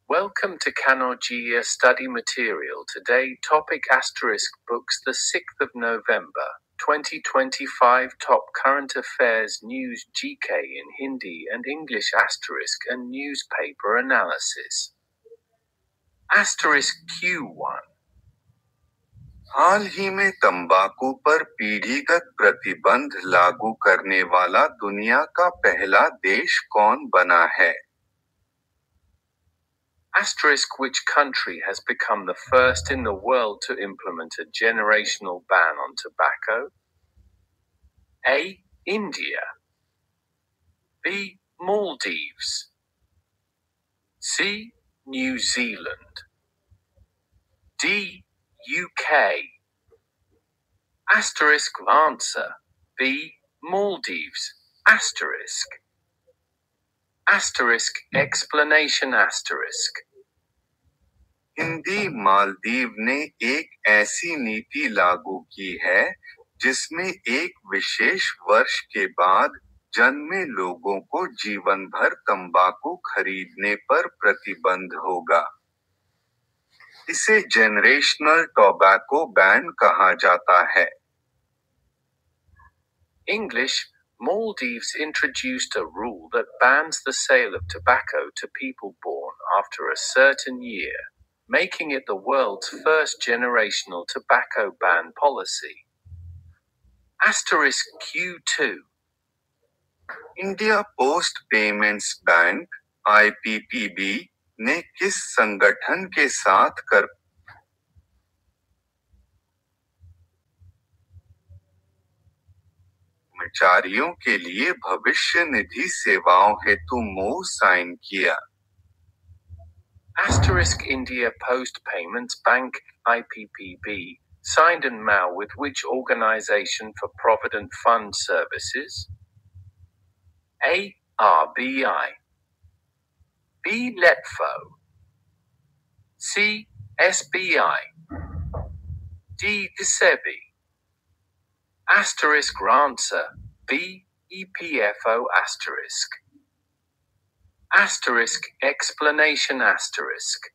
Welcome to Canongia study material. Today topic asterisk books the 6th of November 2025 top current affairs news GK in Hindi and English asterisk and newspaper analysis. Asterisk Q1 हाल ही में तंबाकू पर पीढ़ीगत प्रतिबंध लागू करने वाला दुनिया का पहला देश कौन बना है? Asterisk which country has become the first in the world to implement a generational ban on tobacco? A. India. B. Maldives. C. New Zealand. D. UK. Asterisk answer. B. Maldives. Asterisk. Asterisk explanation asterisk. Hindi Maldives ने एक ऐसी नीति लागू की है जिसमें एक विशेष वर्ष के बाद जन्मे लोगों को जीवन भर तंबाकू खरीदने पर प्रतिबंध होगा। इसे जेनरेशनल टोबैको बैन कहा जाता है। English, Maldives introduced a rule that bans the sale of tobacco to people born after a certain year, making it the world's first generational tobacco ban policy. Asterisk Q2 India post payments bank (IPPB) ने किस संगठन के साथ कर्मचारियों के लिए भविष्य निधि सेवाओं हेतु MOU साइन किया? Asterisk India Post Payments Bank IPPB signed an MOU with which Organization for Provident Fund Services? A. RBI. B. Letfo. C. SBI. D. DSEBI. Asterisk answer. B. EPFO asterisk. Asterisk explanation asterisk.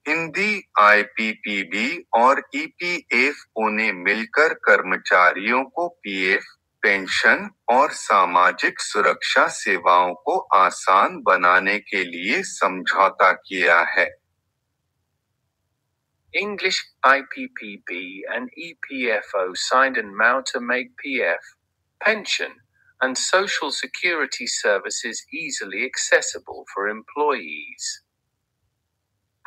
Hindi IPPB और EPFO ने मिलकर कर्मचारियों को PF, pension और सामाजिक सुरक्षा सेवाओं को आसान बनाने के लिए समझौता किया है। English, IPPB and EPFO signed an MOU to make PF, pension, and social security services easily accessible for employees.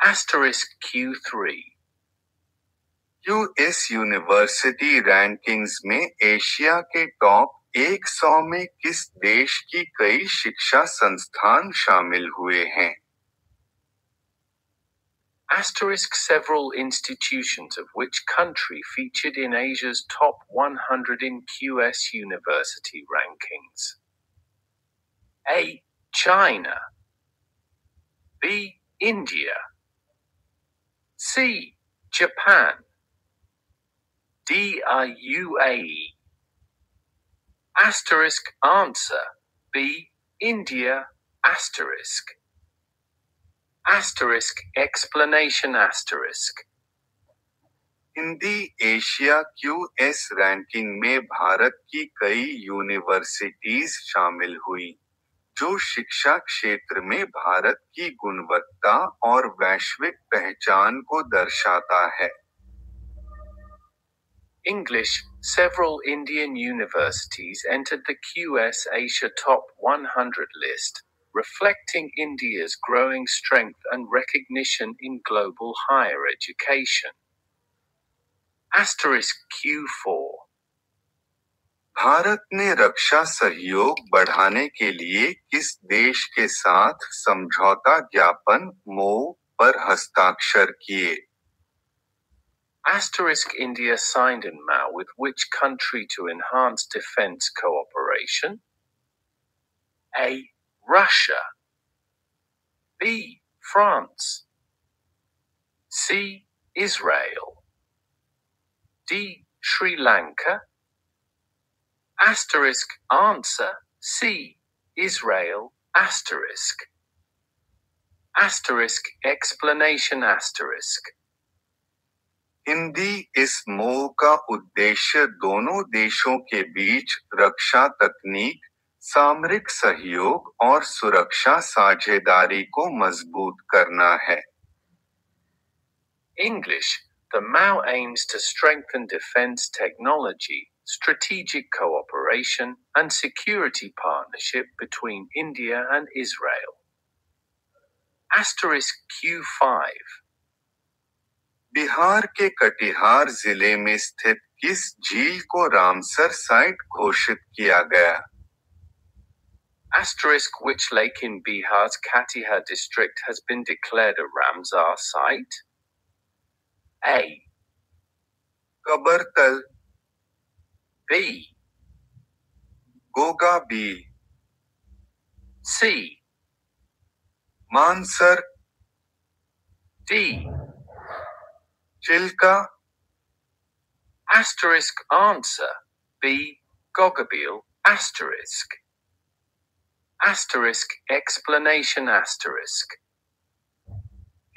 Asterisk Q3 US university rankings में एशिया के टॉप 100 में किस देश की कई शिक्षा संस्थान शामिल हुए हैं? Asterisk several institutions of which country featured in Asia's top 100 in QS university rankings? A. China. B. India. C. Japan. D. UAE. Asterisk answer. B. India. Asterisk. Asterisk explanation asterisk. Hindi Asia QS ranking में भारत की कई universities शामिल हुई, जो शिक्षा क्षेत्र में भारत की गुणवत्ता और वैश्विक पहचान को दर्शाता है। English, several Indian universities entered the QS Asia Top 100 list, reflecting India's growing strength and recognition in global higher education. Asterisk Q4 Bharat ने रक्षा सहयोग बढ़ाने के लिए किस देश के साथ समझौता ज्ञापन MOU पर हस्ताक्षर किए? Asterisk India signed an MOU with which country to enhance defense cooperation? A. Russia. B. France. C. Israel. D. Sri Lanka. Asterisk answer. C. Israel. Asterisk. Asterisk explanation asterisk. Hindi इस मोह का उद्देश्य दोनों देशों के बीच रक्षा तकनीक, सामरिक सहयोग और सुरक्षा साझेदारी को मजबूत करना है। English. The MAO aims to strengthen defense technology, strategic cooperation, and security partnership between India and Israel. Asterisk Q5. Bihar के कटिहार जिले में स्थित किस झील को रामसर साइट घोषित किया गया? Asterisk which lake in Bihar's Katihar district has been declared a Ramsar site? A. Kabartal, B. Gogabil, C. Mansar, D. Chilka. Asterisk answer B. Gogabil asterisk. Asterisk explanation asterisk.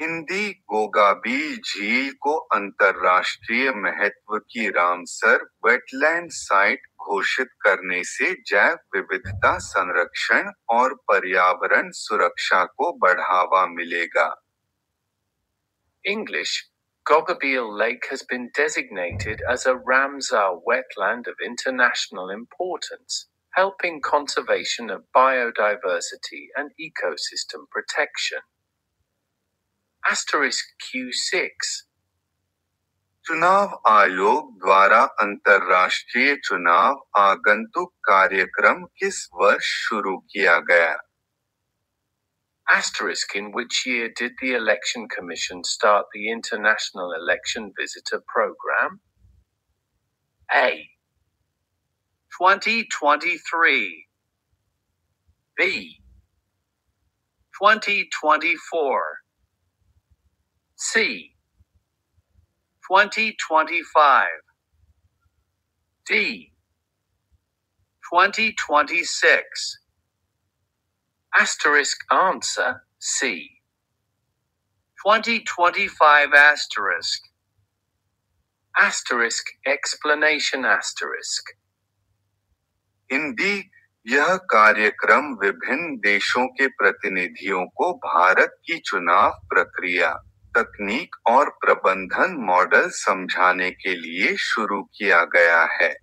Hindi Gogabil झील को अंतर्राष्ट्रीय महत्व की रामसर वेटलैंड साइट घोषित करने से जैव विविधता संरक्षण और पर्यावरण सुरक्षा को बढ़ावा मिलेगा। English. Gogabil Lake has been designated as a Ramsar wetland of international importance, helping conservation of biodiversity and ecosystem protection. Asterisk Q6. चुनाव आयोग द्वारा अंतर्राष्ट्रीय चुनाव आगंतुक कार्यक्रम किस वर्ष शुरू किया गया? Asterisk in which year did the Election Commission start the International Election Visitor Program? A. 2023. B. 2024. C. 2025. D. 2026. Asterisk answer C. 2025 asterisk. Asterisk explanation asterisk. Hindi यह कार्यक्रम विभिन्न देशों के प्रतिनिधियों को भारत की चुनाव प्रक्रिया, तकनीक और प्रबंधन मॉडल समझाने के लिए शुरू किया गया है।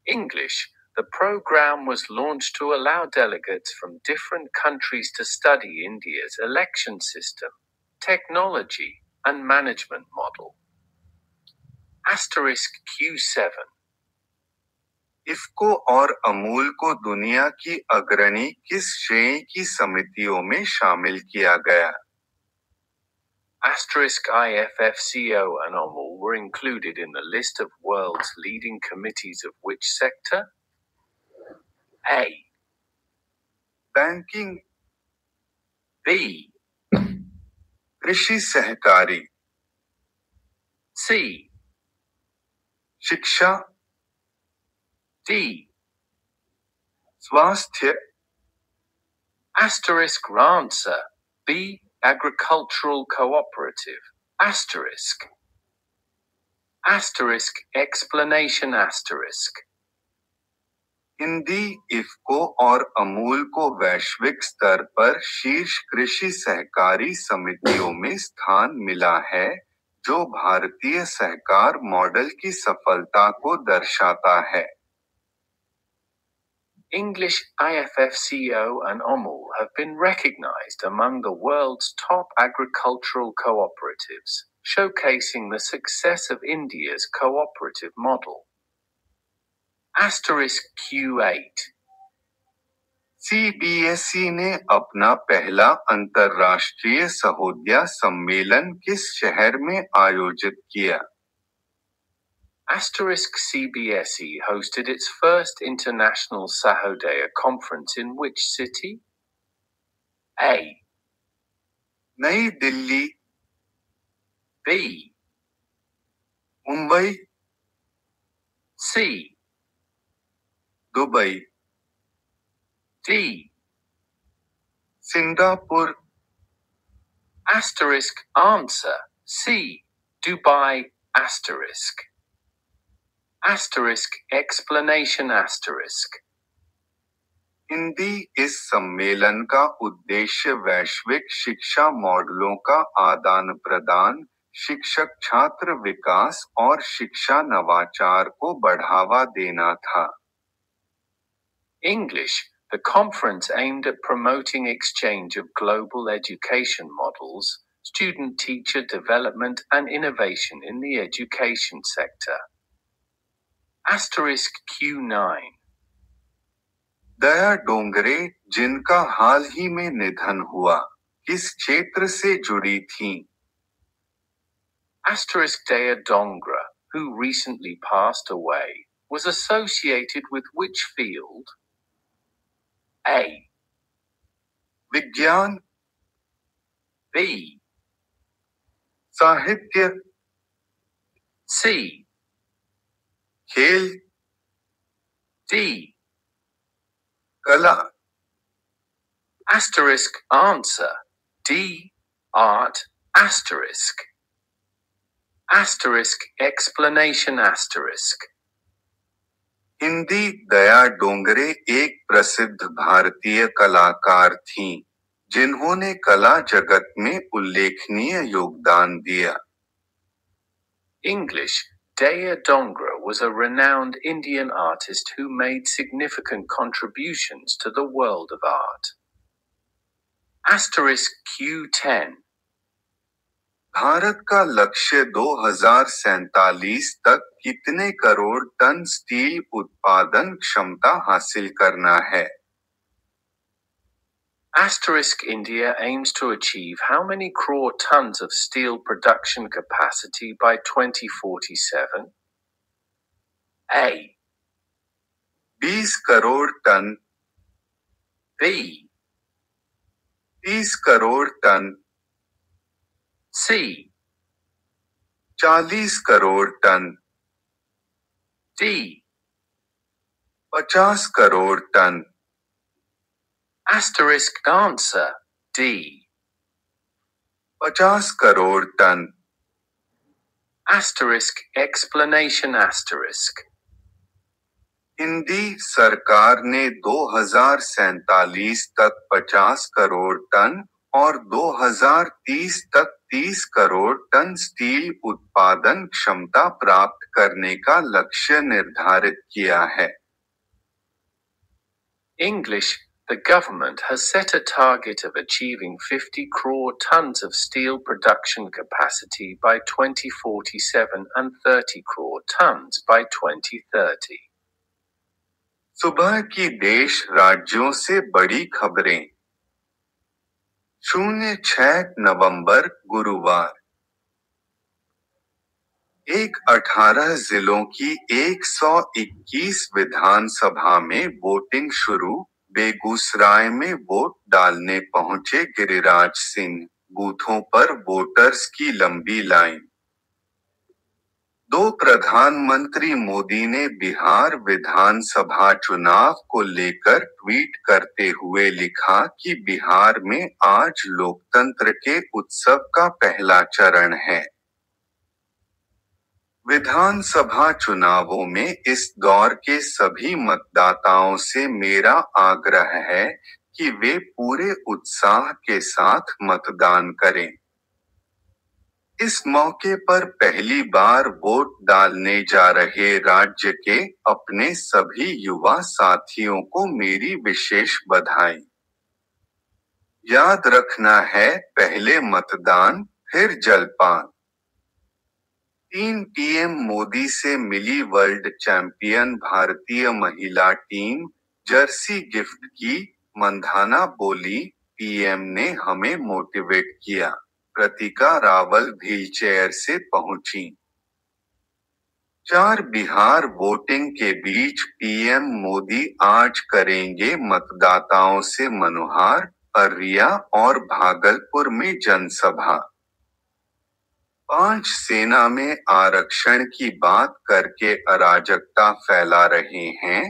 English. The program was launched to allow delegates from different countries to study India's election system, technology, and management model. Asterisk Q7. IFFCO और अमूल को दुनिया की अग्रणी किस श्रेणी की समितियों में शामिल किया गया? Asterisk IFFCO and Amul were included in the list of world's leading committees of which sector? A. Banking, B. कृषि सहकारी, C. शिक्षा, D. स्वास्थ्य। Asterisk answer B. Agricultural cooperative. Asterisk. Asterisk explanation asterisk. Hindi IFFCO और अमूल को वैश्विक स्तर पर शीर्ष कृषि सहकारी समितियों में स्थान मिला है, जो भारतीय सहकार मॉडल की सफलता को दर्शाता है। English IFFCO and Amul have been recognized among the world's top agricultural cooperatives, showcasing the success of India's cooperative model. Asterisk Q8. CBSE ने अपना पहला अंतर्राष्ट्रीय सहोदया सम्मेलन किस शहर में आयोजित किया? Asterisk CBSE hosted its first international Sahodaya conference in which city? A. नई Delhi, B. Mumbai, C. Dubai, D. Singapore. Asterisk answer C. Dubai asterisk. Asterisk explanation asterisk. Hindi इस सम्मेलन का उद्देश्य वैश्विक शिक्षा मॉडलों का आदान प्रदान, शिक्षक छात्र विकास और शिक्षा नवाचार को बढ़ावा देना था। English. The conference aimed at promoting exchange of global education models, student-teacher development and innovation in the education sector. Asterisk Q9. दया डोंगरे, जिनका हाल ही में निधन हुआ, किस क्षेत्र से जुड़ी थीं? Asterisk Daya Dongra, who recently passed away, was associated with which field? A. विज्ञान, B. साहित्य, C. खेल, D. कला। Asterisk answer D. Art asterisk. Asterisk explanation asterisk. Hindi दया डोंगरे एक प्रसिद्ध भारतीय कलाकार थीं, जिन्होंने कला जगत में उल्लेखनीय योगदान दिया। English. Daya Dongra was a renowned Indian artist who made significant contributions to the world of art. Asterisk Q10. Bharat का लक्ष्य 2047 तक कितने करोड़ टन स्टील उत्पादन क्षमता हासिल करना है? Asterisk India aims to achieve how many crore tons of steel production capacity by 2047? A. 20 crore ton, B. 30 crore ton, C. 40 crore ton, D. 50 crore ton. Asterisk answer D. 50 crore ton. Asterisk explanation asterisk. Hindi सरकार ने 2047 तक 50 crore ton और 2030 तक 30 करोड़ टन स्टील उत्पादन क्षमता प्राप्त करने का लक्ष्य निर्धारित किया है। English. The government has set a target of achieving 50 crore tons of steel production capacity by 2047 and 30 crore tons by 2030. सुबह की देश राज्यों से बड़ी खबरें। 06 नवंबर गुरुवार। 18 जिलों की 121 विधानसभा में वोटिंग शुरू, बेगूसराय में वोट डालने पहुंचे गिरिराज सिंह, बूथों पर वोटर्स की लंबी लाइन। 2 प्रधानमंत्री मोदी ने बिहार विधानसभा चुनाव को लेकर ट्वीट करते हुए लिखा कि बिहार में आज लोकतंत्र के उत्सव का पहला चरण है। विधानसभा चुनावों में इस दौर के सभी मतदाताओं से मेरा आग्रह है कि वे पूरे उत्साह के साथ मतदान करें। इस मौके पर पहली बार वोट डालने जा रहे राज्य के अपने सभी युवा साथियों को मेरी विशेष बधाई। याद रखना है, पहले मतदान फिर जलपान। 3 पीएम मोदी से मिली वर्ल्ड चैंपियन भारतीय महिला टीम, जर्सी गिफ्ट की, मंधाना बोली, पीएम ने हमें मोटिवेट किया। प्रतिका रावल व्हीलचेयर से पहुंची। 4 बिहार वोटिंग के बीच पीएम मोदी आज करेंगे मतदाताओं से मनोहार, अररिया और भागलपुर में जनसभा। 5 सेना में आरक्षण की बात करके अराजकता फैला रहे हैं,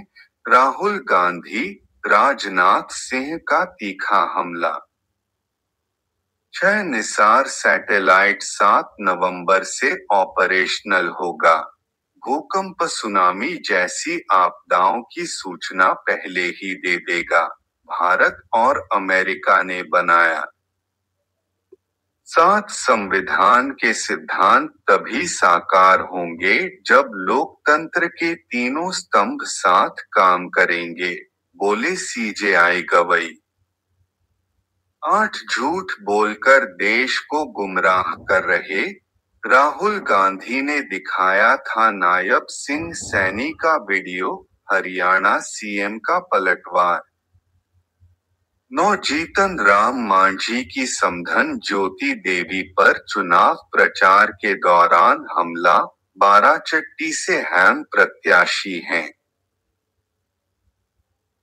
राहुल गांधी, राजनाथ सिंह का तीखा हमला। 6 निसार सैटेलाइट 7 नवंबर से ऑपरेशनल होगा। भूकंप सुनामी जैसी आपदाओं की सूचना पहले ही दे देगा। भारत और अमेरिका ने बनाया। 7 संविधान के सिद्धांत तभी साकार होंगे जब लोकतंत्र के तीनों स्तंभ साथ काम करेंगे, बोले सीजेआई गवई। 8 झूठ बोलकर देश को गुमराह कर रहे राहुल गांधी ने दिखाया था नायब सिंह सैनी का वीडियो, हरियाणा सीएम का पलटवार। 9 जीतन राम मांझी की समधन ज्योति देवी पर चुनाव प्रचार के दौरान हमला, बाराचट्टी से हैम प्रत्याशी हैं।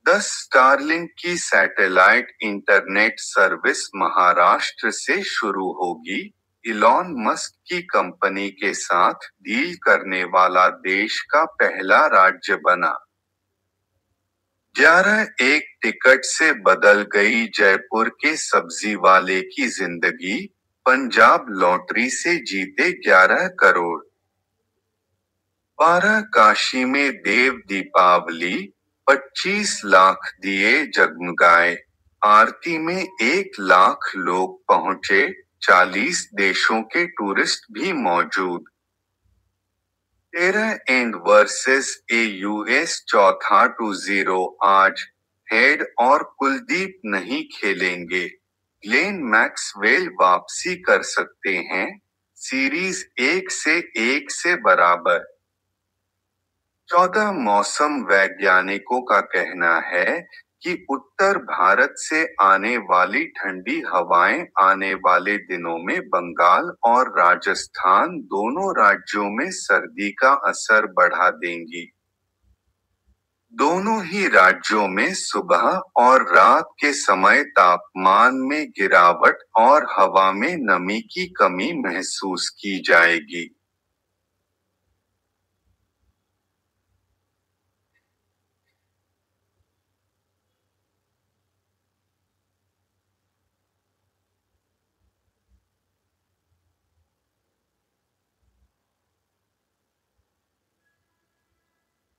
10 स्टारलिंक की सैटेलाइट इंटरनेट सर्विस महाराष्ट्र से शुरू होगी। इलॉन मस्क की कंपनी के साथ डील करने वाला देश का पहला राज्य बना। 11-1 टिकट से बदल गई जयपुर के सब्जी वाले की जिंदगी, पंजाब लॉटरी से जीते 11 करोड़। 12 काशी में देव दीपावली, 25 लाख दिए जगमगाए, आरती में 1 लाख लोग पहुंचे, 40 देशों के टूरिस्ट भी मौजूद। 13 एंड वर्सेस यूएस चौथा 2-0 आज, हेड और कुलदीप नहीं खेलेंगे, ग्लेन मैक्सवेल वापसी कर सकते हैं, सीरीज 1 से बराबर। 14 मौसम वैज्ञानिकों का कहना है कि उत्तर भारत से आने वाली ठंडी हवाएं आने वाले दिनों में बंगाल और राजस्थान दोनों राज्यों में सर्दी का असर बढ़ा देंगी। दोनों ही राज्यों में सुबह और रात के समय तापमान में गिरावट और हवा में नमी की कमी महसूस की जाएगी।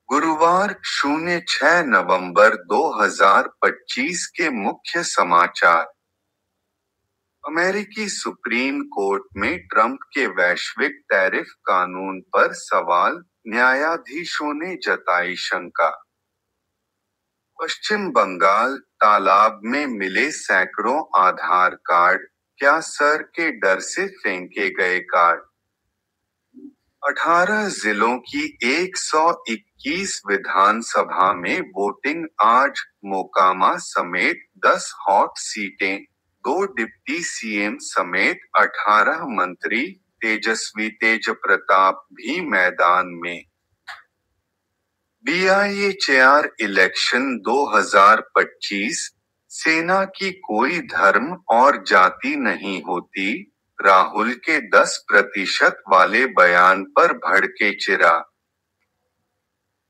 गुरुवार 06 नवंबर 2025 के मुख्य समाचार। अमेरिकी सुप्रीम कोर्ट में ट्रंप के वैश्विक टैरिफ कानून पर सवाल, न्यायाधीशों ने जताई शंका। पश्चिम बंगाल, तालाब में मिले सैकड़ों आधार कार्ड, क्या सर के डर से फेंके गए कार्ड। 18 जिलों की 121 विधानसभा में वोटिंग आज, मोकामा समेत 10 हॉट सीटें, 2 डिप्टी सीएम समेत 18 मंत्री, तेजस्वी तेजप्रताप भी मैदान में। बीआईएचआर इलेक्शन 2025, सेना की कोई धर्म और जाति नहीं होती, राहुल के 10% वाले बयान पर भड़के चिराग।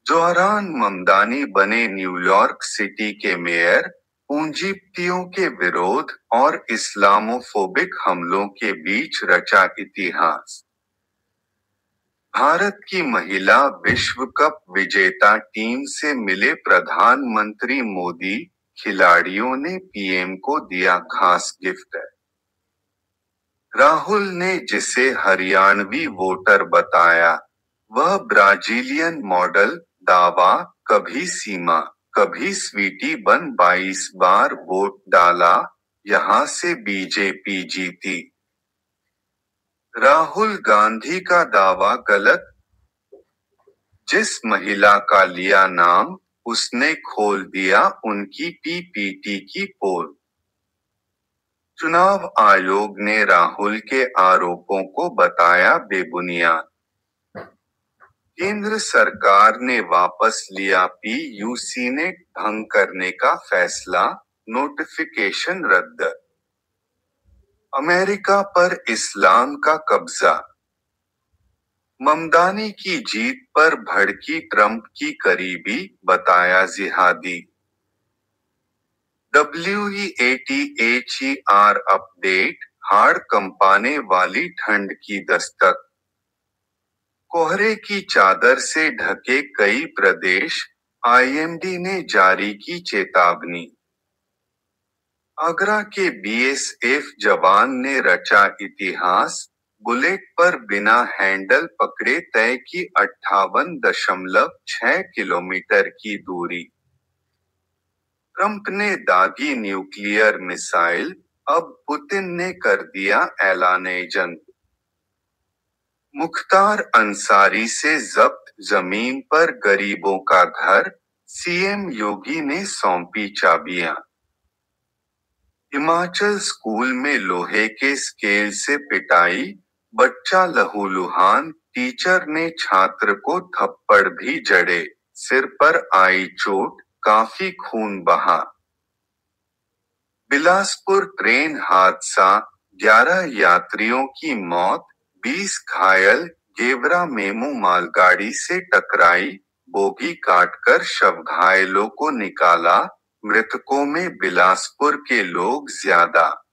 जोहरान ममदानी बने न्यूयॉर्क सिटी के मेयर, पूंजीपतियों के विरोध और इस्लामोफोबिक हमलों के बीच रचा इतिहास। भारत की महिला विश्व कप विजेता टीम से मिले प्रधानमंत्री मोदी, खिलाड़ियों ने पीएम को दिया खास गिफ्ट। राहुल ने जिसे हरियाणवी वोटर बताया, वह ब्राजीलियन मॉडल, दावा, कभी सीमा, कभी स्वीटी बन 22 बार वोट डाला, यहां से बीजेपी जीती। राहुल गांधी का दावा गलत, जिस महिला का लिया नाम, उसने खोल दिया उनकी पीपीटी की पोल। चुनाव आयोग ने राहुल के आरोपों को बताया बेबुनियाद। केंद्र सरकार ने वापस लिया पीयूसी ने भंग करने का फैसला, नोटिफिकेशन रद्द। अमेरिका पर इस्लाम का कब्जा। ममदानी की जीत पर भड़की ट्रंप की करीबी, बताया जिहादी। WEATHER अपडेट, हाड़ कंपाने वाली ठंड की दस्तक। कोहरे की चादर से ढके कई प्रदेश, आईएमडी ने जारी की चेतावनी। आगरा के बीएसएफ जवान ने रचा इतिहास, बुलेट पर बिना हैंडल पकड़े तय की 58.6 किलोमीटर की दूरी। ट्रंप ने दागी न्यूक्लियर मिसाइल, अब पुतिन ने कर दिया ऐलाने जंग। मुख्तार अंसारी से जब्त जमीन पर गरीबों का घर, सीएम योगी ने सौंपी चाबियां। हिमाचल स्कूल में लोहे के स्केल से पिटाई, बच्चा लहूलुहान, टीचर ने छात्र को थप्पड़ भी जड़े, सिर पर आई चोट, काफी खून बहा। बिलासपुर ट्रेन हादसा, 11 यात्रियों की मौत, 20 घायल, गेवरा मेमू मालगाड़ी से टकराई, बोगी काटकर शव, घायलों को निकाला, मृतकों में बिलासपुर के लोग ज्यादा।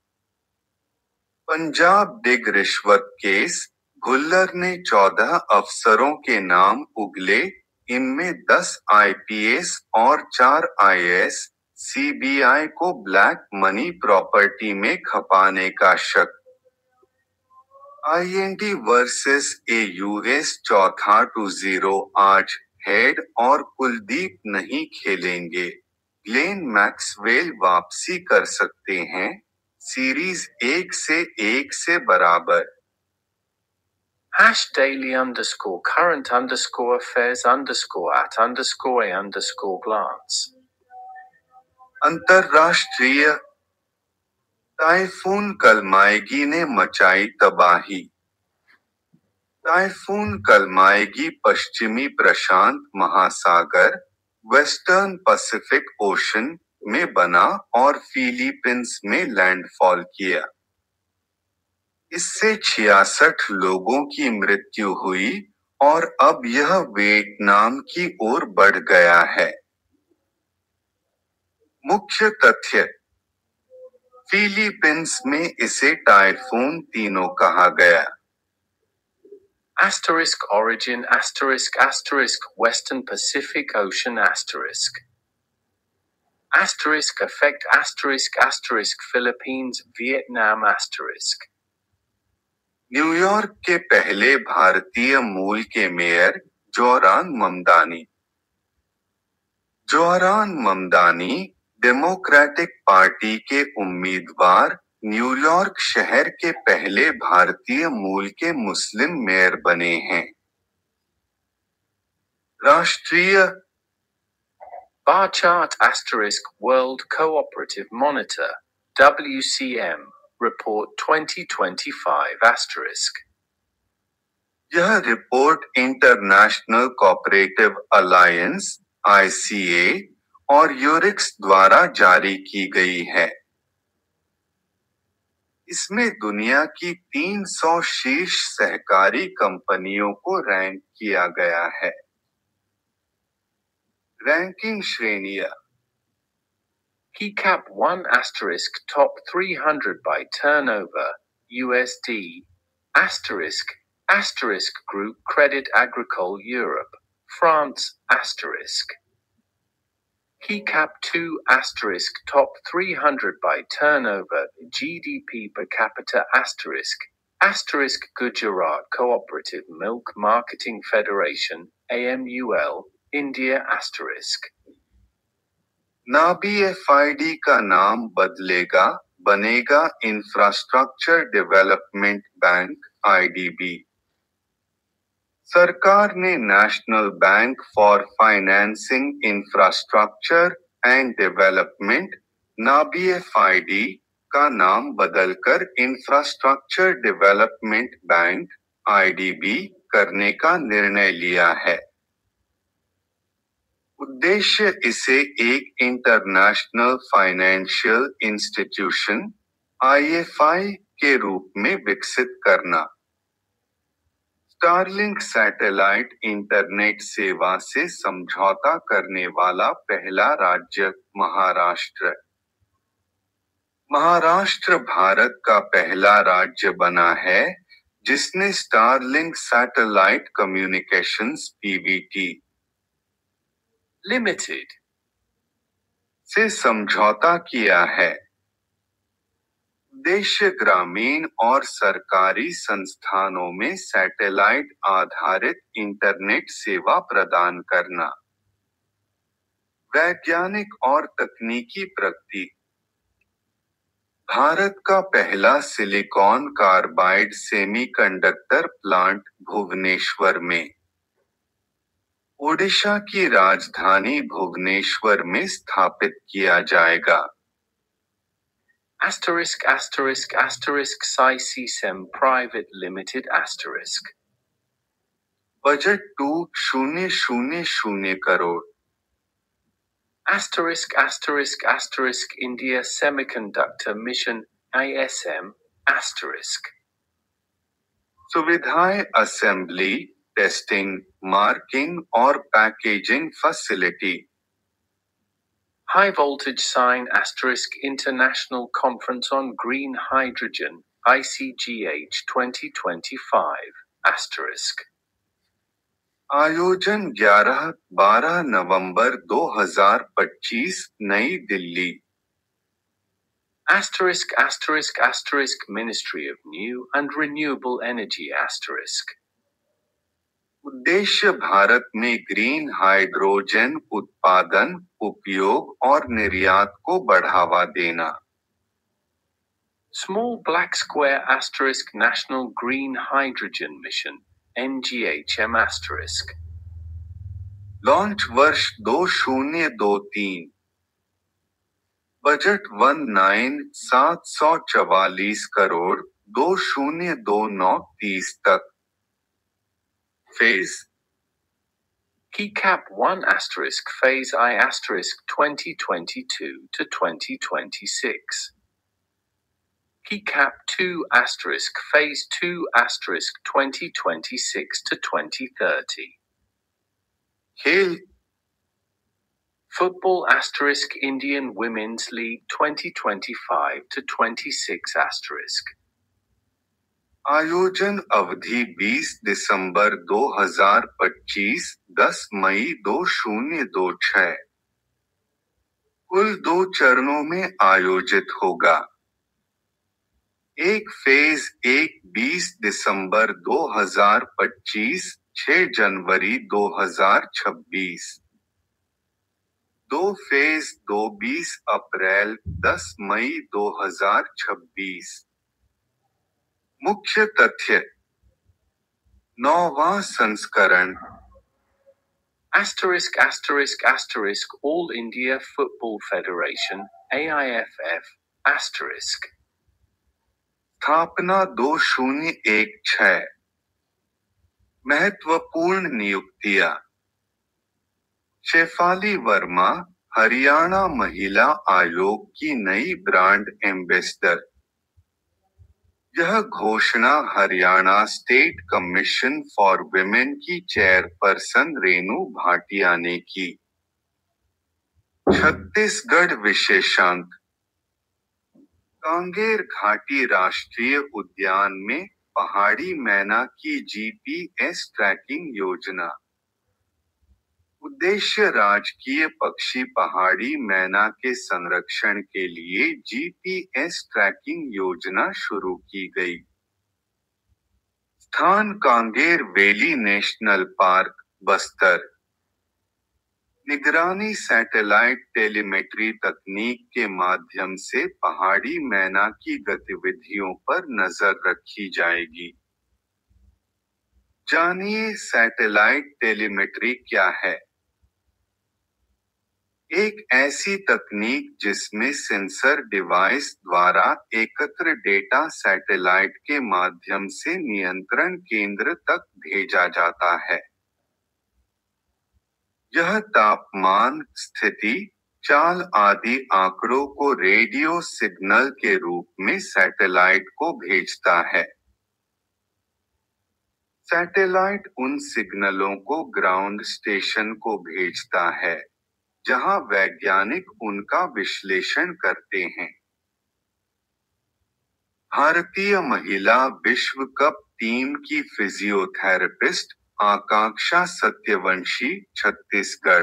पंजाब डिग रिश्वत केस, भुल्लर ने 14 अफसरों के नाम उगले, इनमें 10 आईपीएस और 4 आईएएस, सीबीआई को ब्लैक मनी प्रॉपर्टी में खपाने का शक। आईएनडी वर्सेस एयूएस चौथा 2-0 आज, हेड और कुलदीप नहीं खेलेंगे, ग्लेन मैक्सवेल वापसी कर सकते हैं, सीरीज 1 से बराबर। #daily_current_affairs_at_a_glance। अंतर्राष्ट्रीय टाइफून कलमाएगी ने मचाई तबाही। टाइफून कलमाएगी पश्चिमी प्रशांत महासागर, वेस्टर्न पैसिफिक ओशन में बना और फिलीपींस में लैंडफॉल किया। इससे 66 लोगों की मृत्यु हुई और अब यह वियतनाम की ओर बढ़ गया है। मुख्य तथ्य, फिलीपींस में इसे टाइफून तीनों कहा गया। *origin ** Western Pacific Ocean ** effect ** Philippines Vietnam *. New York के पहले भारतीय मूल के मेयर, जोरान ममदानी। जोरान ममदानी, डेमोक्रेटिक पार्टी के उम्मीदवार, न्यूयॉर्क शहर के पहले भारतीय मूल के मुस्लिम मेयर बने हैं। राष्ट्रीय Bar chart * World Cooperative Monitor WCM Report 2025 *. यह report international cooperative alliance (ICA) और यूरिक्स द्वारा जारी की गई है। इसमें दुनिया की 300 शीर्ष सहकारी कंपनियों को रैंक किया गया है। रैंकिंग श्रेणियां: KeyCap 1 * Top 300 by turnover USD * Group Credit Agricole Europe France * KeyCap 2 * Top 300 by turnover GDP per capita * Gujarat Cooperative Milk Marketing Federation AMUL India * नाबीएफआईडी का नाम बदलेगा, बनेगा इंफ्रास्ट्रक्चर डेवलपमेंट बैंक (IDB). सरकार ने national bank for financing infrastructure and development (NABFID) का नाम बदलकर infrastructure development bank (IDB) करने का निर्णय लिया है। उद्देश्य इसे एक इंटरनेशनल फाइनेंशियल इंस्टीट्यूशन (IFI) के रूप में विकसित करना। स्टारलिंक सैटेलाइट इंटरनेट सेवा से समझौता करने वाला पहला राज्य महाराष्ट्र। महाराष्ट्र भारत का पहला राज्य बना है जिसने Starlink satellite communications Pvt Limited. से समझौता किया है। उद्देश्य ग्रामीण और सरकारी संस्थानों में सैटेलाइट आधारित इंटरनेट सेवा प्रदान करना। वैज्ञानिक और तकनीकी प्रगति। भारत का पहला silicon carbide semiconductor plant Bhubaneswar में। ओडिशा की राजधानी भुवनेश्वर में स्थापित किया जाएगा। ****SICSEM Private Limited ***. Budget 2000 crore. ***** India Semiconductor Mission ISM ***. सुविधाएं असेंबली, टेस्टिंग, मार्किंग और packaging facility. High Voltage Sign * International Conference on Green Hydrogen ICGH 2025 ***. आयोजन 11-12 नवंबर 2025 नई Delhi. ***** Ministry of New and Renewable Energy ***. उद्देश्य भारत में ग्रीन हाइड्रोजन उत्पादन, उपयोग और निर्यात को बढ़ावा देना। Small Black Square * National Green Hydrogen Mission NGHM ***. Launch वर्ष 2023। बजट 19,744 करोड़ 2029-30 तक। Phase KeyCap 1 * Phase I * 2022 to 2026. KeyCap 2 * Phase 2 * 2026 to 2030. खेल Football * Indian Women's League 2025 to 26 *. आयोजन अवधि 20 दिसंबर 2025 10 मई 2026। कुल 2 चरणों में आयोजित होगा। एक फेज 1 20 दिसंबर 2025 6 जनवरी 2026। 2 फेज 2 20 अप्रैल 10 मई 2026। मुख्य तथ्य 9वां संस्करण ***** All India Football Federation AIFF ***. स्थापना 2016। महत्वपूर्ण नियुक्तियां। शेफाली वर्मा हरियाणा महिला आयोग की नई ब्रांड एम्बेसडर। यह घोषणा Haryana state commission for women की चेयरपर्सन रेनू भाटिया ने की। छत्तीसगढ़ विशेषांक। कांगेर घाटी राष्ट्रीय उद्यान में पहाड़ी मैना की जीपीएस ट्रैकिंग योजना। उद्देश्य राजकीय पक्षी पहाड़ी मैना के संरक्षण के लिए जीपीएस ट्रैकिंग योजना शुरू की गई। स्थान Kanger valley national park, Bastar. निगरानी सैटेलाइट टेलीमेट्री तकनीक के माध्यम से पहाड़ी मैना की गतिविधियों पर नजर रखी जाएगी। जानिए सैटेलाइट टेलीमेट्री क्या है। एक ऐसी तकनीक जिसमें सेंसर डिवाइस द्वारा एकत्र डेटा सैटेलाइट के माध्यम से नियंत्रण केंद्र तक भेजा जाता है। यह तापमान, स्थिति, चाल आदि आंकड़ों को रेडियो सिग्नल के रूप में सैटेलाइट को भेजता है। सैटेलाइट उन सिग्नलों को ग्राउंड स्टेशन को भेजता है, जहां वैज्ञानिक उनका विश्लेषण करते हैं। भारतीय महिला विश्व कप टीम की फिजियोथेरेपिस्ट आकांक्षा सत्यवंशी, छत्तीसगढ़।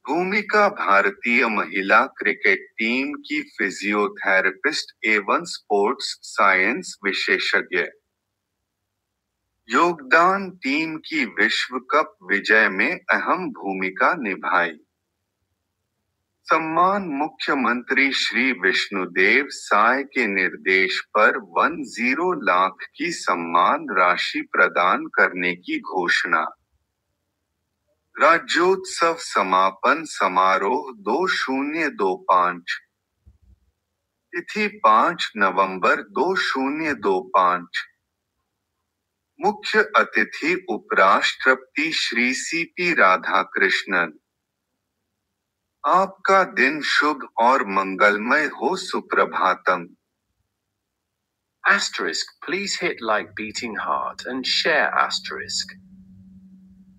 भूमिका भारतीय महिला क्रिकेट टीम की फिजियोथेरेपिस्ट एवं स्पोर्ट्स साइंस विशेषज्ञ। योगदान टीम की विश्व कप विजय में अहम भूमिका निभाई। सम्मान मुख्यमंत्री श्री विष्णुदेव साय के निर्देश पर 10 लाख की सम्मान राशि प्रदान करने की घोषणा। राज्योत्सव समापन समारोह 2025। तिथि 5 नवंबर 2025। मुख्य अतिथि उपराष्ट्रपति श्री सीपी राधाकृष्णन। आपका दिन शुभ और मंगलमय हो। Suprabhatam. Asterisk, please hit like beating heart and share asterisk.